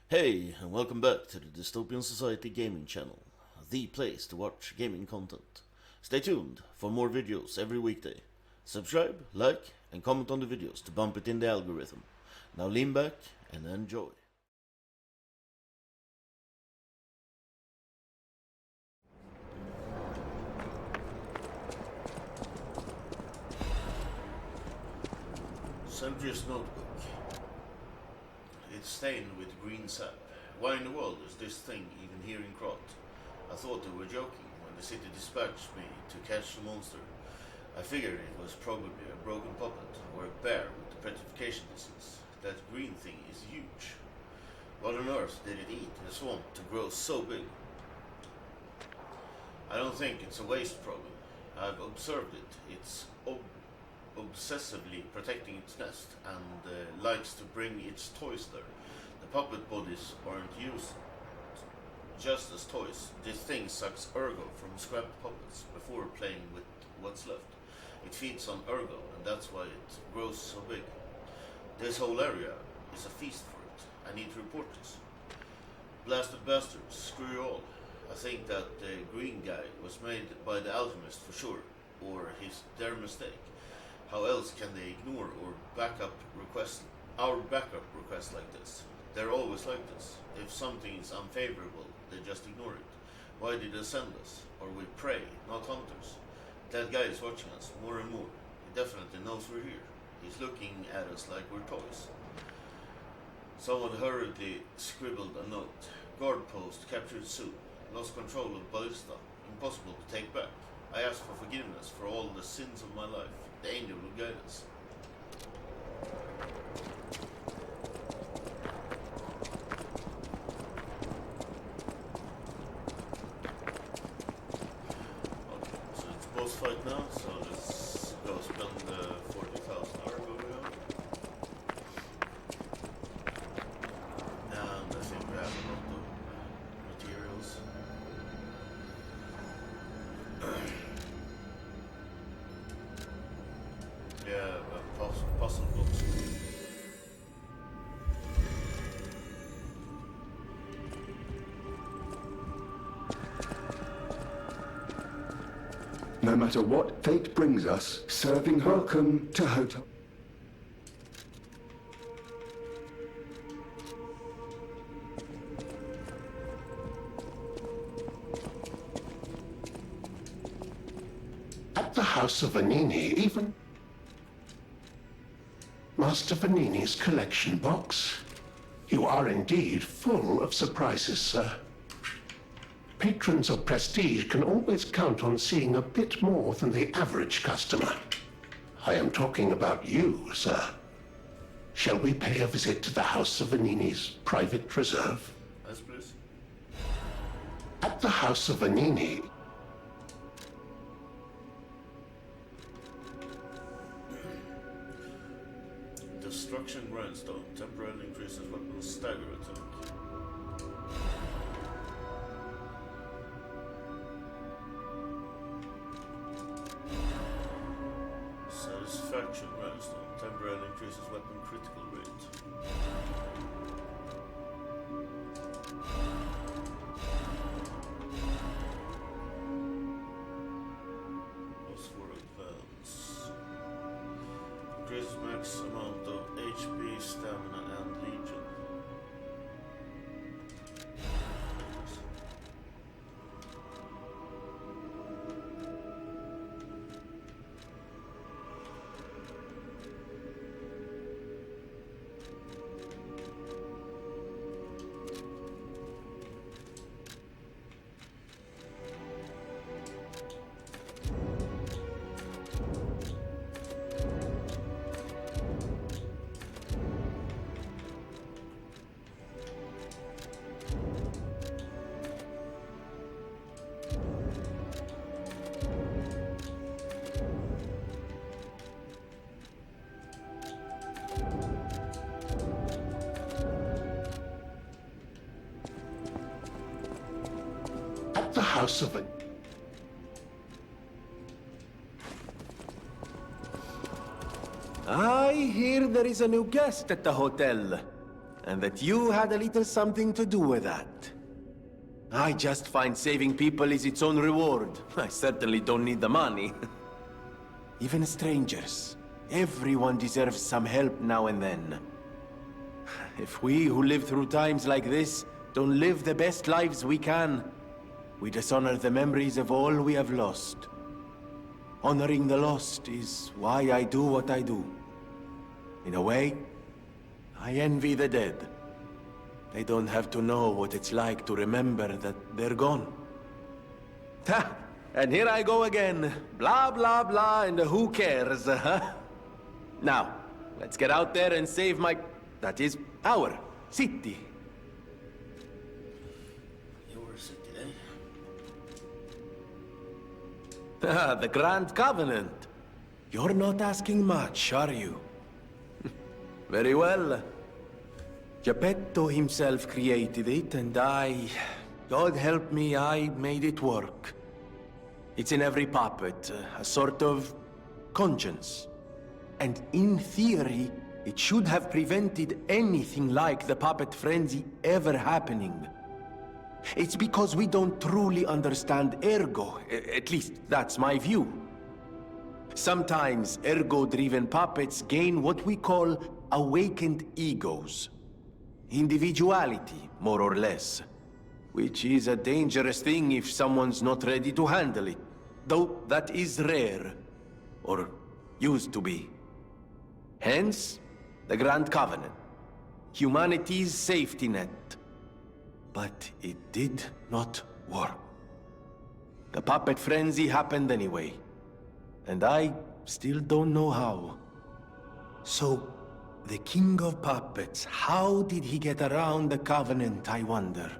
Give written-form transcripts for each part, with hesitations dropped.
Hey, and welcome back to the Dystopian Society Gaming channel, the place to watch gaming content. Stay tuned for more videos every weekday. Subscribe, like, and comment on the videos to bump it in the algorithm. Now lean back and enjoy. Sentry's notebook. It's stained with green sap. Why in the world is this thing even here in Krot? I thought they were joking when the city dispatched me to catch the monster. I figured it was probably a broken puppet or a bear with the petrification disease. That green thing is huge. What on earth did it eat in the swamp to grow so big? I don't think it's a waste problem. I've observed it. It's obsessively protecting its nest and likes to bring its toys there. The puppet bodies aren't used just as toys. This thing sucks ergo from scrapped puppets before playing with what's left. It feeds on ergo, and that's why it grows so big. This whole area is a feast for it. I need to report this. Blasted bastards, screw you all. I think that the green guy was made by the alchemist for sure, or their mistake. How else can they ignore our backup requests like this? They're always like this. If something is unfavorable, they just ignore it. Why did they send us? Are we prey, not hunters? That guy is watching us more and more. He definitely knows we're here. He's looking at us like we're toys. Someone hurriedly scribbled a note. Guard post captured soon. Lost control of ballista. Impossible to take back. I ask for forgiveness for all the sins of my life. The angel will guide us. Okay, so it's boss fight now, so let's go spend 40,000 argo now. And I think we have a lot of materials. Yeah, puzzle books. No matter what fate brings us, serving welcome to Hotel. At the House of Vanini, even Master Vanini's collection box. You are indeed full of surprises, sir. Patrons of prestige can always count on seeing a bit more than the average customer. I am talking about you, sir. Shall we pay a visit to the House of Vanini's private reserve? Yes, please. At the House of Vanini, Destruction grindstone temporarily increases weapon stagger attack. Satisfaction grindstone temporarily increases weapon critical rate. Plus 4 advance. Increases max amount of HP, stamina, and legion. at the House of Vanini. I hear there is a new guest at the hotel. and that you had a little something to do with that. I just find saving people is its own reward. I certainly don't need the money. Even strangers. Everyone deserves some help now and then. If we who live through times like this don't live the best lives we can, we dishonor the memories of all we have lost. Honoring the lost is why I do what I do. In a way, I envy the dead. They don't have to know what it's like to remember that they're gone. Ha! And here I go again. Blah, blah, blah, and who cares, huh? Now, let's get out there and save my... that is, our city. Your city, Ah, the Grand Covenant. You're not asking much, are you? Very well. Geppetto himself created it, and God help me, I made it work. It's in every puppet, a sort of conscience. And in theory, it should have prevented anything like the puppet frenzy ever happening. It's because we don't truly understand ergo, at least that's my view. Sometimes ergo-driven puppets gain what we call awakened egos. Individuality, more or less. Which is a dangerous thing if someone's not ready to handle it. Though that is rare. Or used to be. Hence, the Grand Covenant. Humanity's safety net. But it did not work. The puppet frenzy happened anyway. And I still don't know how. So, the King of Puppets, how did he get around the Covenant, I wonder?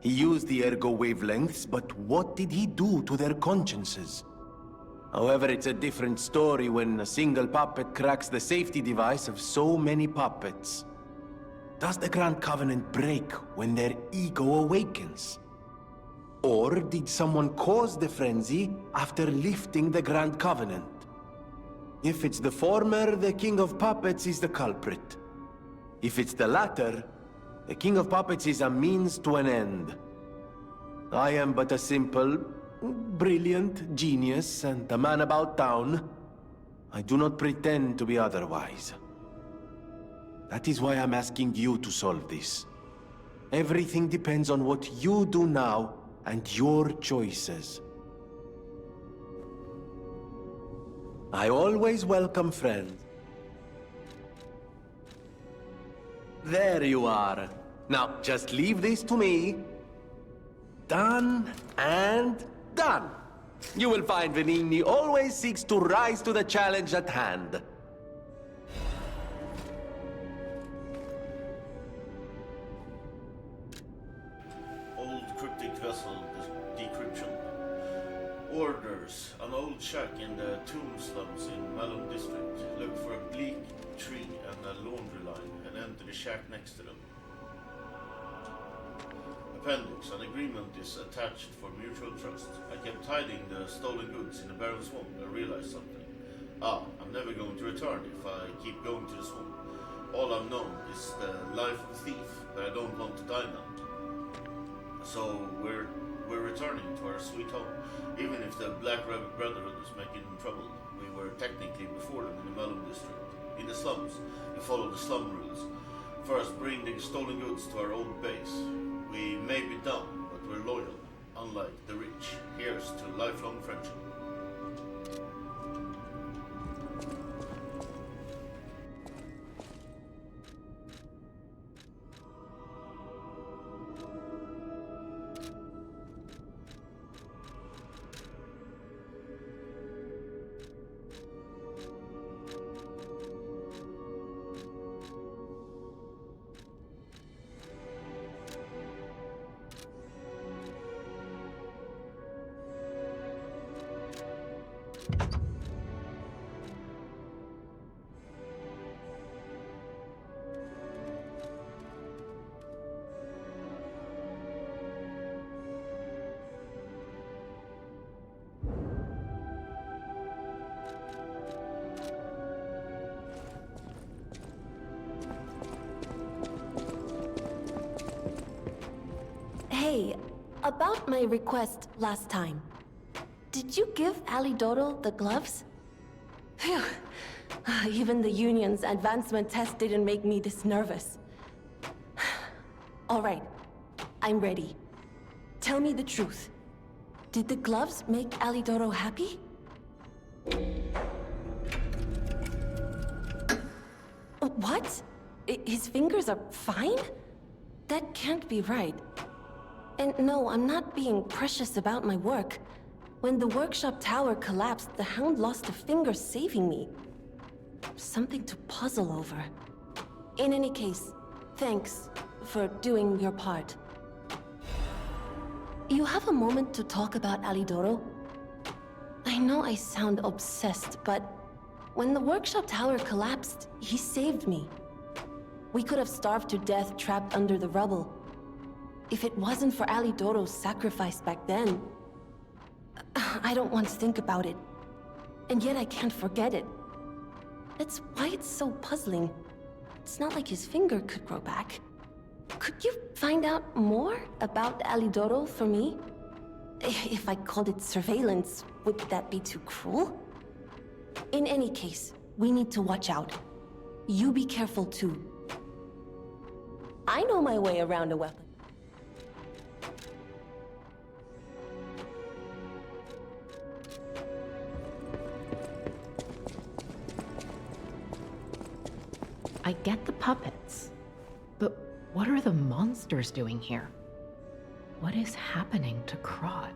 He used the ergo wavelengths, but what did he do to their consciences? However, it's a different story when a single puppet cracks the safety device of so many puppets. Does the Grand Covenant break when their ego awakens? Or did someone cause the frenzy after lifting the Grand Covenant? If it's the former, the King of Puppets is the culprit. If it's the latter, the King of Puppets is a means to an end. I am but a simple, brilliant genius and a man about town. I do not pretend to be otherwise. That is why I'm asking you to solve this. Everything depends on what you do now and your choices. I always welcome friends. There you are. Now, just leave this to me. Done and done. You will find Venigni always seeks to rise to the challenge at hand. Old cryptic vessel decryption. Orders. An old shack in the tomb slums in Malum district. Look for a bleak tree and a laundry line and enter the shack next to them. Appendix. An agreement is attached for mutual trust. I kept hiding the stolen goods in the barren swamp and realized something. I'm never going to return if I keep going to the swamp. All I've known is the life of a thief, but I don't want to die now. So we're returning to our sweet home. Even if the Black Rabbit Brotherhood is making trouble, we were technically before them in the Malum district. In the slums, we follow the slum rules. First, bring the stolen goods to our old base. We may be dumb, but we're loyal, unlike the rich. Here's to lifelong friendship. Hey, about my request last time. Did you give Alidoro the gloves? Phew. Even the Union's advancement test didn't make me this nervous. All right, I'm ready. Tell me the truth. Did the gloves make Alidoro happy? What? His fingers are fine? That can't be right. And no, I'm not being precious about my work. When the workshop tower collapsed, the Hound lost a finger saving me. Something to puzzle over. In any case, thanks for doing your part. You have a moment to talk about Alidoro? I know I sound obsessed, but when the workshop tower collapsed, he saved me. We could have starved to death trapped under the rubble. If it wasn't for Alidoro's sacrifice back then... I don't want to think about it. And yet I can't forget it. That's why it's so puzzling. It's not like his finger could grow back. Could you find out more about Alidoro for me? If I called it surveillance, would that be too cruel? In any case, we need to watch out. You be careful too. I know my way around a weapon. I get the puppets, but what are the monsters doing here? What is happening to Krot?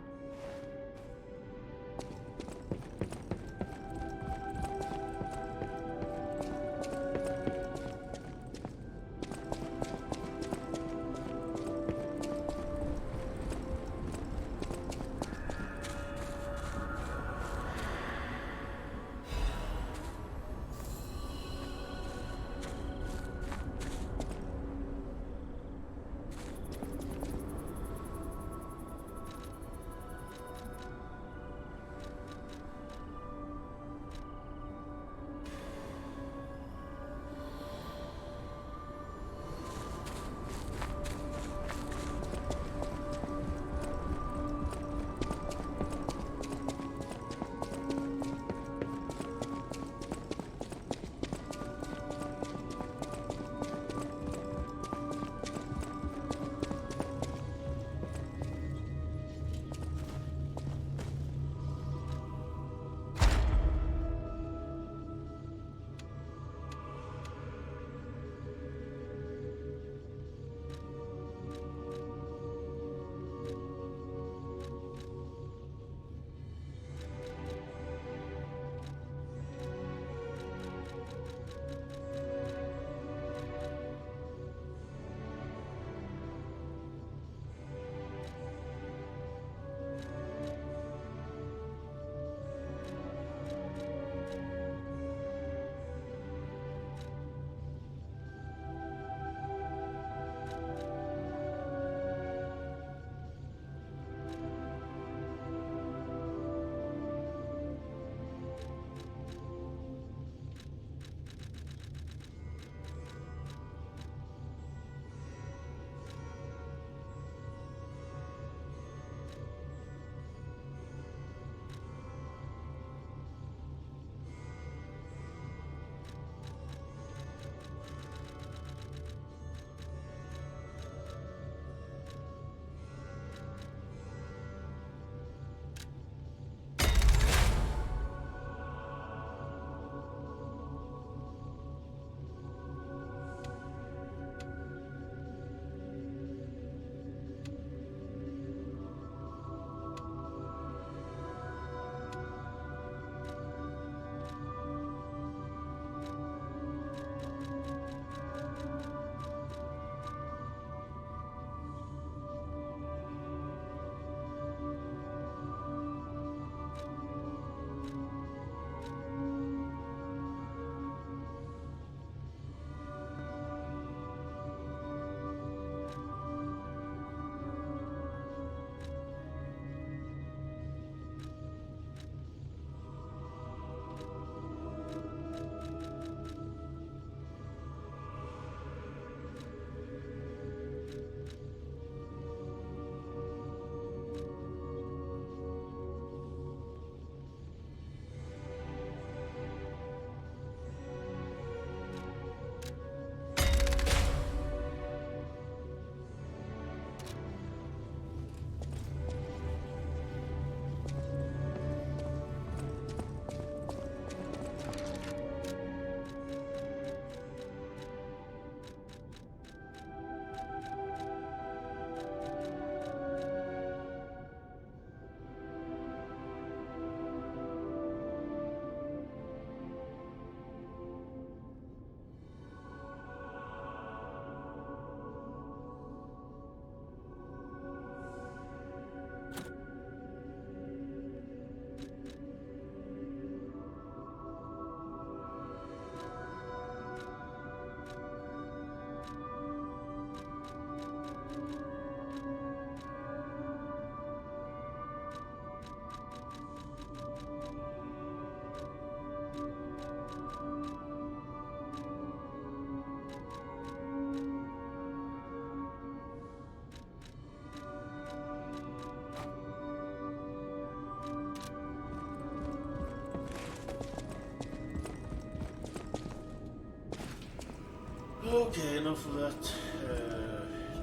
Okay, enough of that.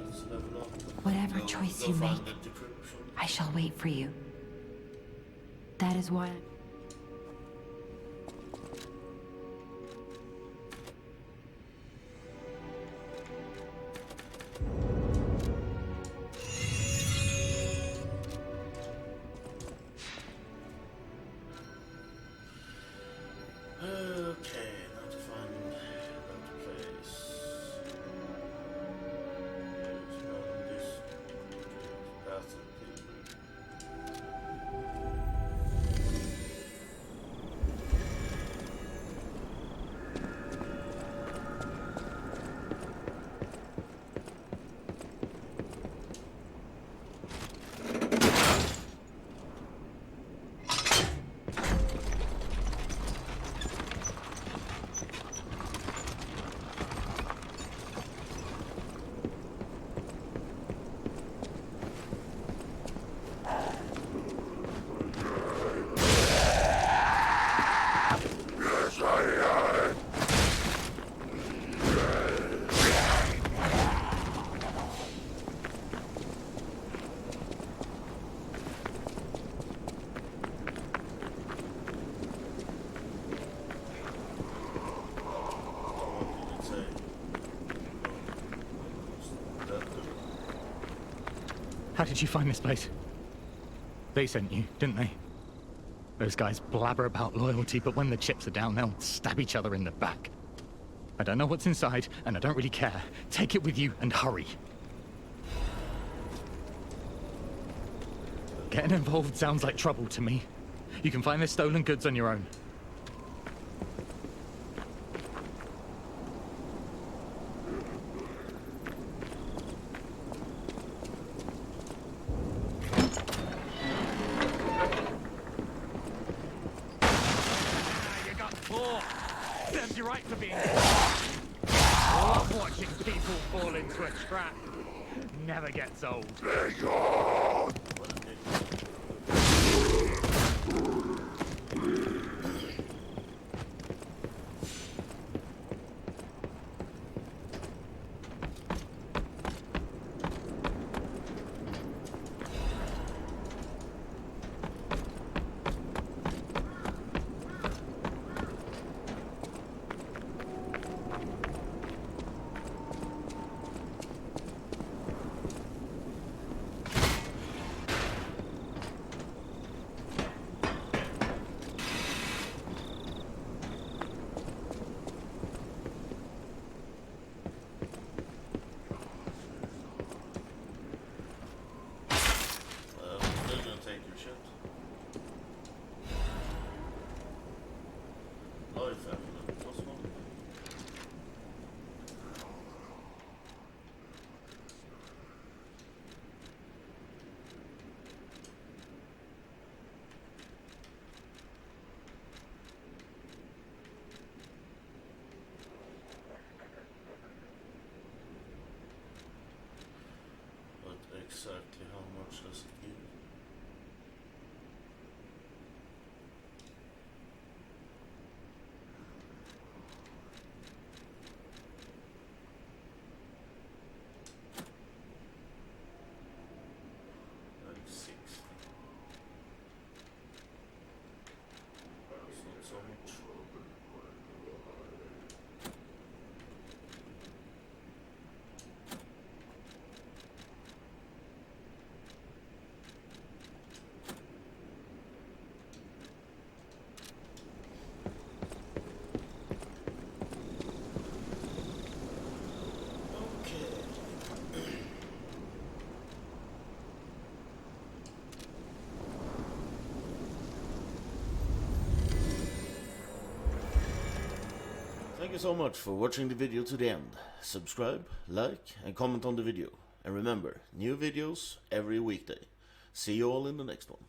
Let's level up. Whatever choice you find make, the decryption. I shall wait for you. That is why. Okay, now to find that place. Yes, around this path of the How did you find this place? They sent you, didn't they? Those guys blabber about loyalty, but when the chips are down, they'll stab each other in the back. I don't know what's inside, and I don't really care. Take it with you and hurry. Getting involved sounds like trouble to me. You can find their stolen goods on your own. Serves you right for being. Love watching people fall into a trap. Never gets old. Exactly how much does it give? Like 60. That's not so much. Thank you so much for watching the video to the end. Subscribe, like and comment on the video. And remember, new videos every weekday. See you all in the next one.